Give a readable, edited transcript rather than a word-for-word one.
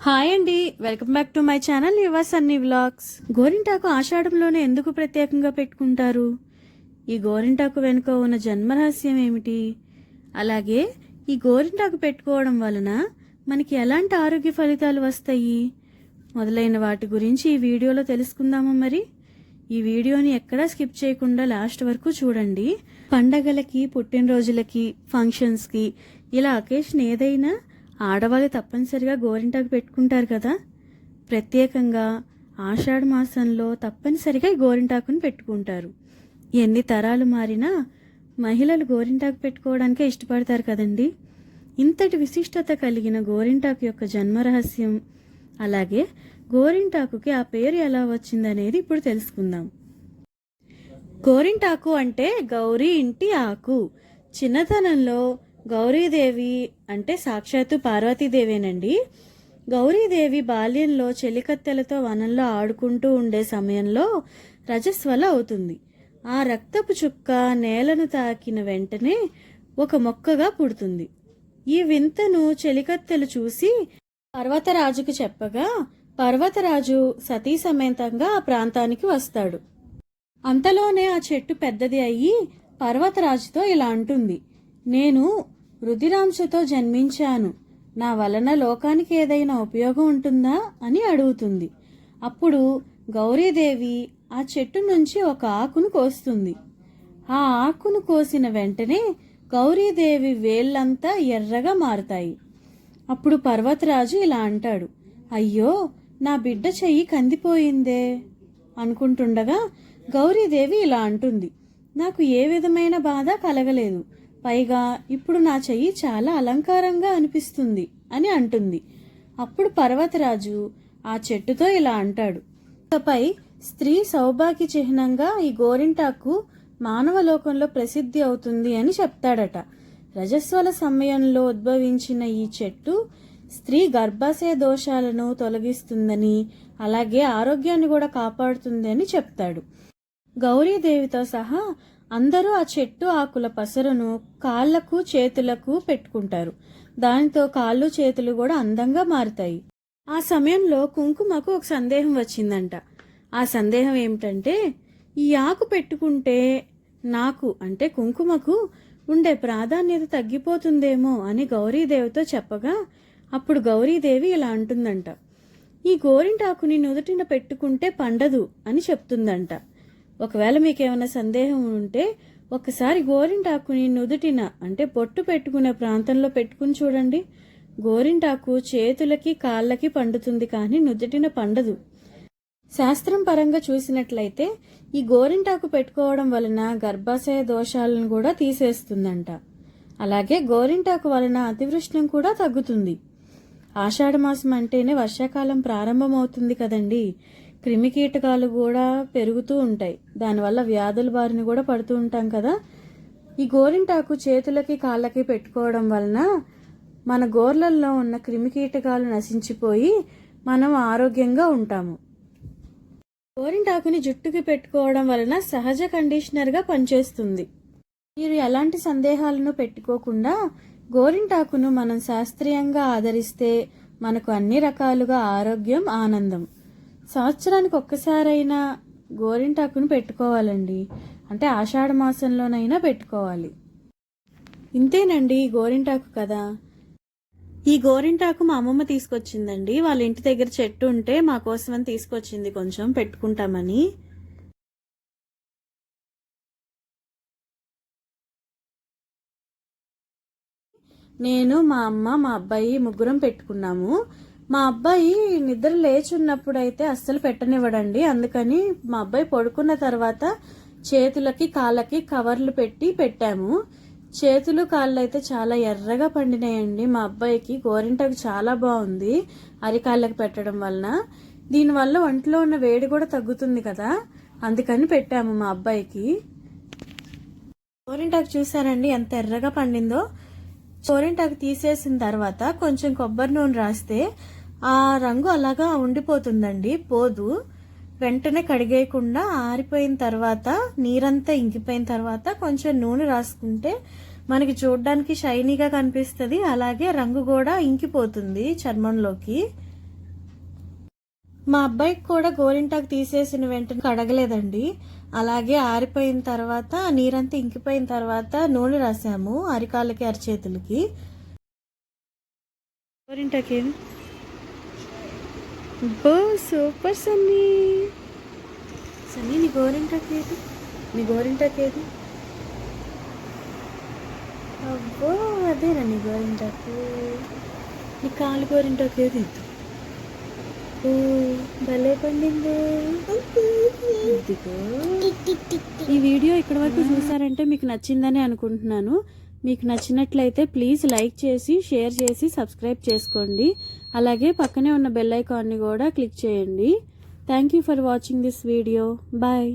Hi అండి, welcome back to my channel your Sunny vlogs. గోరింటాకు ఆషాఢంలోనే ఎందుకు ప్రత్యేకంగా పెట్టుకుంటారు? ఈ గోరింటాకు వెనుక ఉన్న జన్మరహస్యం ఏమిటి? అలాగే ఈ గోరింటాకు పెట్టుకోవడం వలన మనకి ఎలాంటి ఆరోగ్య ఫలితాలు వస్తాయి మొదలైన వాటి గురించి ఈ వీడియోలో తెలుసుకుందామా. మరి ఈ వీడియోని ఎక్కడా స్కిప్ చేయకుండా లాస్ట్ వరకు చూడండి. పండగలకి, పుట్టినరోజులకి, ఫంక్షన్స్కి ఇలా అకేషన్ ఏదైనా ఆడవాళ్ళు తప్పనిసరిగా గోరింటాకు పెట్టుకుంటారు కదా. ప్రత్యేకంగా ఆషాఢ మాసంలో తప్పనిసరిగా ఈ గోరింటాకుని పెట్టుకుంటారు. ఎన్ని తరాలు మారినా మహిళలు గోరింటాకు పెట్టుకోవడానికే ఇష్టపడతారు కదండి. ఇంతటి విశిష్టత కలిగిన గోరింటాకు యొక్క జన్మరహస్యం, అలాగే గోరింటాకుకి ఆ పేరు ఎలా వచ్చిందనేది ఇప్పుడు తెలుసుకుందాం. గోరింటాకు అంటే గౌరీ ఇంటి ఆకు. చిన్నతనంలో గౌరీదేవి అంటే సాక్షాత్తు పార్వతీదేవేనండి. గౌరీదేవి బాల్యంలో చెలికత్తెలతో వనంలో ఆడుకుంటూ ఉండే సమయంలో రజస్వల అవుతుంది. ఆ రక్తపు చుక్క నేలను తాకిన వెంటనే ఒక మొక్కగా పుడుతుంది. ఈ వింతను చెలికత్తెలు చూసి పర్వతరాజుకు చెప్పగా పర్వతరాజు సతీ సమేతంగా ఆ ప్రాంతానికి వస్తాడు. అంతలోనే ఆ చెట్టు పెద్దది అయ్యి పర్వతరాజుతో ఇలా అంటుంది, నేను రుధిరాంశతో జన్మించాను, నా వలన లోకానికి ఏదైనా ఉపయోగం ఉంటుందా అని అడుగుతుంది. అప్పుడు గౌరీదేవి ఆ చెట్టు నుంచి ఒక ఆకును కోస్తుంది. ఆ ఆకును కోసిన వెంటనే గౌరీదేవి వేళ్ళంతా ఎర్రగా మారుతాయి. అప్పుడు పర్వతరాజు ఇలా అంటాడు, అయ్యో నా బిడ్డ చెయ్యి కందిపోయిందే అనుకుంటుండగా గౌరీదేవి ఇలా అంటుంది, నాకు ఏ విధమైన బాధ కలగలేదు, పైగా ఇప్పుడు నా చెయ్యి చాలా అలంకారంగా అనిపిస్తుంది అని అంటుంది. అప్పుడు పర్వతరాజు ఆ చెట్టుతో ఇలా అంటాడు, ఇకపై స్త్రీ సౌభాగ్య చిహ్నంగా ఈ గోరింటాకు మానవ లోకంలో ప్రసిద్ధి అవుతుంది అని చెప్తాడట. రజస్వల సమయంలో ఉద్భవించిన ఈ చెట్టు స్త్రీ గర్భాశయ దోషాలను తొలగిస్తుందని, అలాగే ఆరోగ్యాన్ని కూడా కాపాడుతుంది అని చెప్తాడు. గౌరీదేవితో సహా అందరూ ఆ చెట్టు ఆకుల పసరును కాళ్లకు, చేతులకు పెట్టుకుంటారు. దానితో కాళ్ళు, చేతులు కూడా అందంగా మారుతాయి. ఆ సమయంలో కుంకుమకు ఒక సందేహం వచ్చిందంట. ఆ సందేహం ఏమిటంటే, ఈ ఆకు పెట్టుకుంటే నాకు అంటే కుంకుమకు ఉండే ప్రాధాన్యత తగ్గిపోతుందేమో అని గౌరీదేవితో చెప్పగా అప్పుడు గౌరీదేవి ఇలా అంటుందంట, ఈ గోరింటాకుని నుదుటిన పెట్టుకుంటే పండదు అని చెప్తుందంట. ఒకవేళ మీకేమైనా సందేహం ఉంటే ఒకసారి గోరింటాకుని నుదుటిన అంటే బొట్టు పెట్టుకునే ప్రాంతంలో పెట్టుకుని చూడండి. గోరింటాకు చేతులకి, కాళ్ళకి పండుతుంది, కానీ నుదుటిన పండదు. శాస్త్రం పరంగా చూసినట్లయితే ఈ గోరింటాకు పెట్టుకోవడం వలన గర్భాశయ దోషాలను కూడా తీసేస్తుందంట. అలాగే గోరింటాకు వలన అతివృష్ణం కూడా తగ్గుతుంది. ఆషాఢ మాసం అంటేనే వర్షాకాలం ప్రారంభమవుతుంది కదండి. క్రిమికీటకాలు కూడా పెరుగుతూ ఉంటాయి. దానివల్ల వ్యాధుల బారిన కూడా పడుతూ ఉంటాం కదా. ఈ గోరింటాకు చేతులకి, కాళ్ళకి పెట్టుకోవడం వలన మన గోర్లల్లో ఉన్న క్రిమికీటకాలు నశించిపోయి మనం ఆరోగ్యంగా ఉంటాము. గోరింటాకుని జుట్టుకి పెట్టుకోవడం వలన సహజ కండిషనర్గా పనిచేస్తుంది. మీరు ఎలాంటి సందేహాలను పెట్టుకోకుండా గోరింటాకును మనం శాస్త్రీయంగా ఆదరిస్తే మనకు అన్ని రకాలుగా ఆరోగ్యం, ఆనందం. సంవత్సరానికి ఒక్కసారైనా గోరింటాకును పెట్టుకోవాలండి. అంటే ఆషాఢ మాసంలోనైనా పెట్టుకోవాలి. ఇంతేనండి ఈ గోరింటాకు కదా. ఈ గోరింటాకు మా అమ్మమ్మ తీసుకొచ్చిందండి. వాళ్ళ ఇంటి దగ్గర చెట్టు ఉంటే మా కోసమని తీసుకొచ్చింది, కొంచెం పెట్టుకుంటామని. నేను, మా అమ్మ, మా అబ్బాయి ముగ్గురం పెట్టుకున్నాము. మా అబ్బాయి నిద్ర లేచున్నప్పుడు అయితే అస్సలు పెట్టనివ్వడండి. అందుకని మా అబ్బాయి పడుకున్న తర్వాత చేతులకి, కాళ్ళకి కవర్లు పెట్టి పెట్టాము. చేతులు, కాళ్ళు అయితే చాలా ఎర్రగా పండినాయండి. మా అబ్బాయికి గోరింటాకు చాలా బాగుంది అరికాళ్ళకి పెట్టడం వలన. దీనివల్ల ఒంట్లో ఉన్న వేడి కూడా తగ్గుతుంది కదా, అందుకని పెట్టాము మా అబ్బాయికి. గోరింటాకు చూసారండి ఎంత ఎర్రగా పండిందో. గోరింటాకు తీసేసిన తర్వాత కొంచెం కొబ్బరి నూనె రాస్తే ఆ రంగు అలాగా ఉండిపోతుందండి, పోదు. వెంటనే కడిగేయకుండా ఆరిపోయిన తర్వాత, నీరంతా ఇంకిపోయిన తర్వాత కొంచెం నూనె రాసుకుంటే మనకి చూడడానికి షైనీగా కనిపిస్తుంది. అలాగే రంగు కూడా ఇంకిపోతుంది చర్మంలోకి. మా అబ్బాయికి కూడా గోరింటాకు తీసేసిన వెంటనే కడగలేదండి. అలాగే ఆరిపోయిన తర్వాత నీరంతా ఇంకిపోయిన తర్వాత నూనె రాసాము అరికాళ్ళకి అరిచేతులకి. గోరింటాకు ఏది? అబ్బో సూపర్ సన్నీ. సన్నీ నీ గోరింటాకు ఏది? నీ గోరింటాకు ఏది? అబ్బో అదేనా నీ గోరింటాకు? నీ కాలు గోరింటాకు ఏది? ఓ భలే పండిందే. ఇదిగో. ఈ వీడియో ఇక్కడి వరకు చూసారంటే మీకు నచ్చిందని అనుకుంటున్నాను. మీకు నచ్చినట్లయితే ప్లీజ్ లైక్ చేసి షేర్ చేసి సబ్స్క్రైబ్ చేసుకోండి. అలాగే పక్కనే ఉన్న బెల్ ఐకాన్ని కూడా క్లిక్ చేయండి. Thank you for watching this video. Bye.